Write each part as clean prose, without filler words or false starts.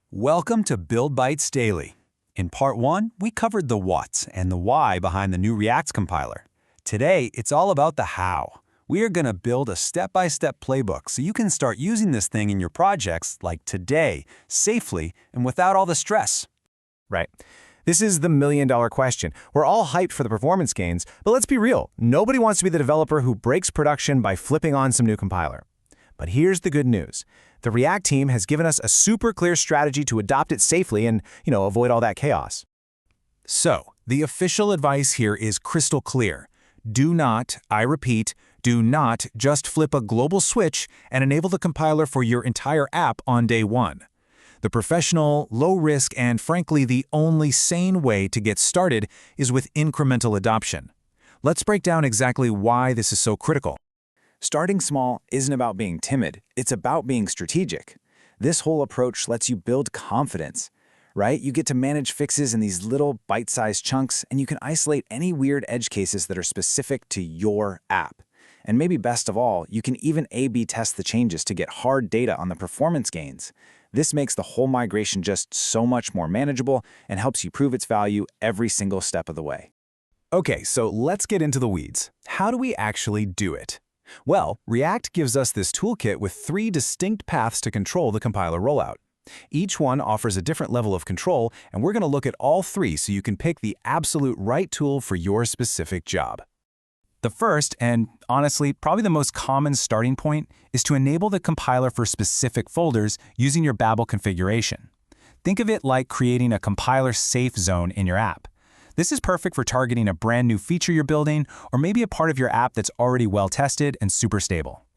Welcome to BuildBytesDaily. In Part 1, we covered the what's and the why behind the new React compiler. Today, it's all about the how. We are going to build a step-by-step playbook so you can start using this thing in your projects like today, safely, and without all the stress. Right. This is the million-dollar question. We're all hyped for the performance gains, but let's be real. Nobody wants to be the developer who breaks production by flipping on some new compiler. But here's the good news. The React team has given us a super clear strategy to adopt it safely and, avoid all that chaos. So, the official advice here is crystal clear. Do not, I repeat, do not just flip a global switch and enable the compiler for your entire app on day one. The professional, low-risk, and frankly the only sane way to get started is with incremental adoption. Let's break down exactly why this is so critical. Starting small isn't about being timid, it's about being strategic. This whole approach lets you build confidence, right? You get to manage fixes in these little bite-sized chunks, and you can isolate any weird edge cases that are specific to your app. And maybe best of all, you can even A/B test the changes to get hard data on the performance gains. This makes the whole migration just so much more manageable and helps you prove its value every single step of the way. Okay, so let's get into the weeds. How do we actually do it? Well, React gives us this toolkit with 3 distinct paths to control the compiler rollout. Each one offers a different level of control, and we're going to look at all 3 so you can pick the absolute right tool for your specific job. The first, and honestly, probably the most common starting point, is to enable the compiler for specific folders using your Babel configuration. Think of it like creating a compiler safe zone in your app. This is perfect for targeting a brand new feature you're building, or maybe a part of your app that's already well-tested and super stable.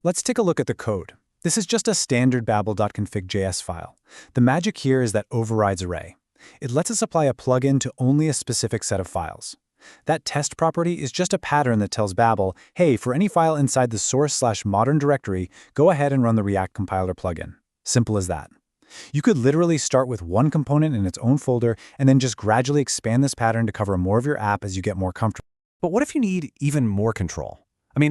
Let's take a look at the code. This is just a standard babel.config.js file. The magic here is that overrides array. It lets us apply a plugin to only a specific set of files. That test property is just a pattern that tells Babel, hey, for any file inside the source/modern directory, go ahead and run the React compiler plugin. Simple as that. You could literally start with one component in its own folder and then just gradually expand this pattern to cover more of your app as you get more comfortable. But what if you need even more control?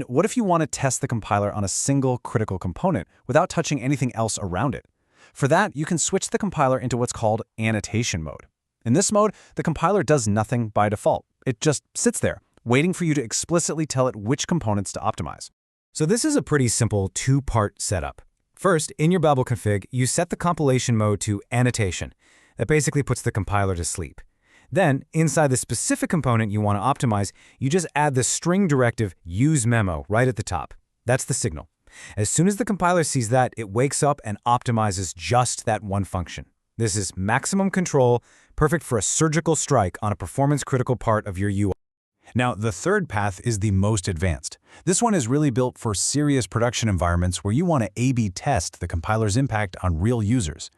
What if you want to test the compiler on a single critical component without touching anything else around it? For that, you can switch the compiler into what's called annotation mode. In this mode, the compiler does nothing by default. It just sits there, waiting for you to explicitly tell it which components to optimize. So this is a pretty simple 2-part setup. First, in your Babel config, you set the compilation mode to annotation. That basically puts the compiler to sleep. Then, inside the specific component you want to optimize, you just add the string directive use memo right at the top. That's the signal. As soon as the compiler sees that, it wakes up and optimizes just that one function. This is maximum control, perfect for a surgical strike on a performance-critical part of your UI. Now, the third path is the most advanced. This one is really built for serious production environments where you want to A/B test the compiler's impact on real users.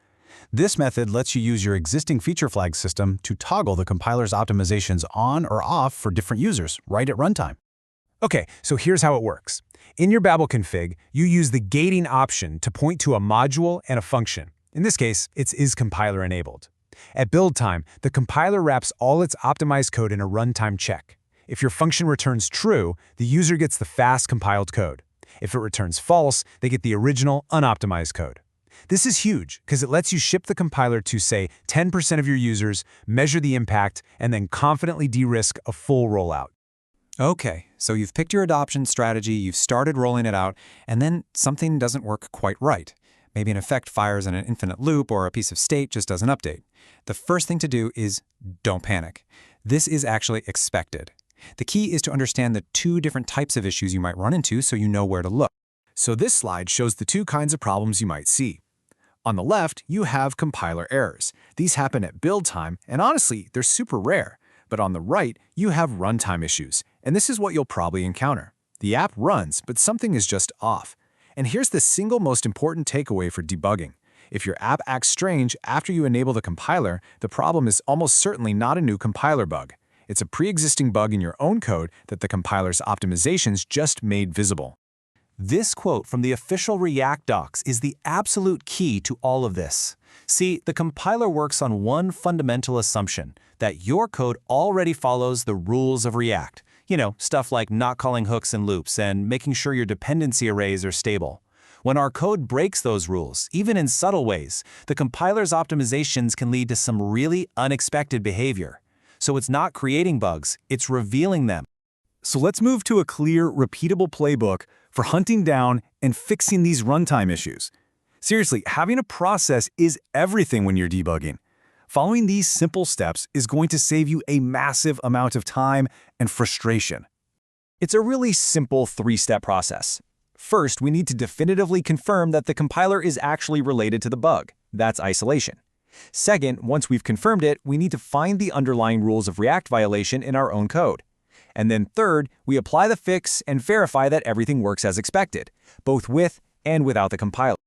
This method lets you use your existing feature flag system to toggle the compiler's optimizations on or off for different users right at runtime. Okay, so here's how it works. In your Babel config, you use the gating option to point to a module and a function. In this case, it's isCompiler enabled. At build time, the compiler wraps all its optimized code in a runtime check. If your function returns true, the user gets the fast compiled code. If it returns false, they get the original unoptimized code. This is huge because it lets you ship the compiler to, say, 10% of your users, measure the impact, and then confidently de-risk a full rollout. Okay, so you've picked your adoption strategy, you've started rolling it out, and then something doesn't work quite right. Maybe an effect fires in an infinite loop or a piece of state just doesn't update. The first thing to do is don't panic. This is actually expected. The key is to understand the 2 different types of issues you might run into so you know where to look. So this slide shows the 2 kinds of problems you might see. On the left, you have compiler errors. These happen at build time, and honestly, they're super rare. But on the right, you have runtime issues, and this is what you'll probably encounter. The app runs, but something is just off. And here's the single most important takeaway for debugging. If your app acts strange after you enable the compiler, the problem is almost certainly not a new compiler bug. It's a pre-existing bug in your own code that the compiler's optimizations just made visible. This quote from the official React docs is the absolute key to all of this. See, the compiler works on one fundamental assumption, that your code already follows the rules of React. Stuff like not calling hooks and loops and making sure your dependency arrays are stable. When our code breaks those rules, even in subtle ways, the compiler's optimizations can lead to some really unexpected behavior. So it's not creating bugs, it's revealing them. So let's move to a clear, repeatable playbook for hunting down and fixing these runtime issues. Seriously, having a process is everything when you're debugging. Following these simple steps is going to save you a massive amount of time and frustration. It's a really simple three-step process. First, we need to definitively confirm that the compiler is actually related to the bug. That's isolation. Second, once we've confirmed it, we need to find the underlying rules of React violation in our own code. And then third, we apply the fix and verify that everything works as expected, both with and without the compiler.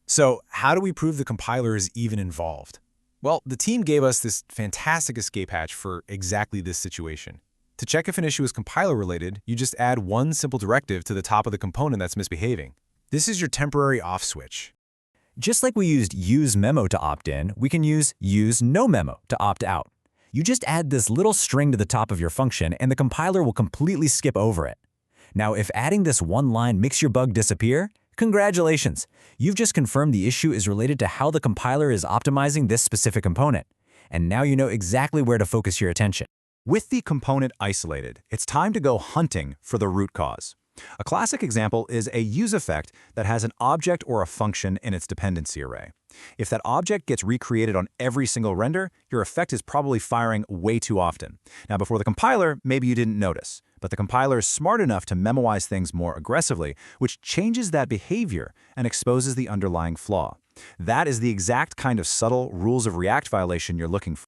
So how do we prove the compiler is even involved? Well, the team gave us this fantastic escape hatch for exactly this situation. To check if an issue is compiler-related, you just add one simple directive to the top of the component that's misbehaving. This is your temporary off switch. Just like we used useMemo to opt in, we can use useNoMemo to opt out. You just add this little string to the top of your function and the compiler will completely skip over it. Now, if adding this one line makes your bug disappear, congratulations! You've just confirmed the issue is related to how the compiler is optimizing this specific component. And now you know exactly where to focus your attention. With the component isolated, it's time to go hunting for the root cause. A classic example is a use effect that has an object or a function in its dependency array. If that object gets recreated on every single render, your effect is probably firing way too often. Now, before the compiler, maybe you didn't notice, but the compiler is smart enough to memoize things more aggressively, which changes that behavior and exposes the underlying flaw. That is the exact kind of subtle rules of React violation you're looking for.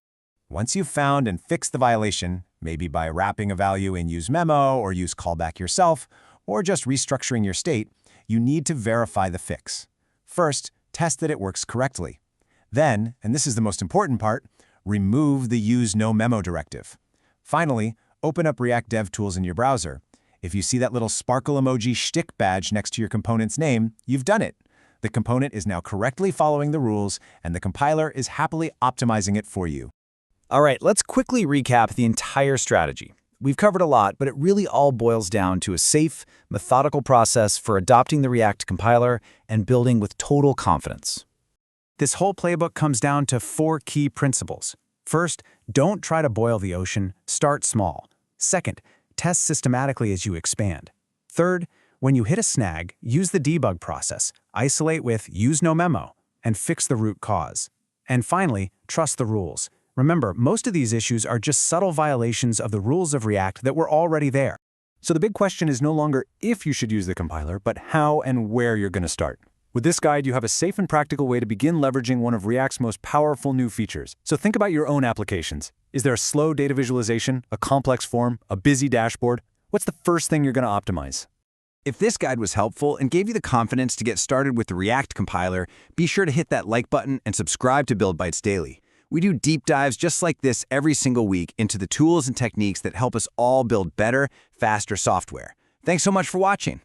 Once you've found and fixed the violation, maybe by wrapping a value in useMemo or use callback yourself, or just restructuring your state, you need to verify the fix. First, test that it works correctly. Then, and this is the most important part, remove the useNoMemo directive. Finally, open up React DevTools in your browser. If you see that little sparkle emoji shtick badge next to your component's name, you've done it. The component is now correctly following the rules, and the compiler is happily optimizing it for you. All right, let's quickly recap the entire strategy. We've covered a lot, but it really all boils down to a safe, methodical process for adopting the React compiler and building with total confidence. This whole playbook comes down to 4 key principles. First, don't try to boil the ocean, start small. Second, test systematically as you expand. Third, when you hit a snag, use the debug process, isolate with useNoMemo, and fix the root cause. And finally, trust the rules. Remember, most of these issues are just subtle violations of the rules of React that were already there. So the big question is no longer if you should use the compiler, but how and where you're going to start. With this guide, you have a safe and practical way to begin leveraging one of React's most powerful new features. So think about your own applications. Is there a slow data visualization, a complex form, a busy dashboard? What's the first thing you're going to optimize? If this guide was helpful and gave you the confidence to get started with the React compiler, be sure to hit that like button and subscribe to BuildBytesDaily. We do deep dives just like this every single week into the tools and techniques that help us all build better, faster software. Thanks so much for watching.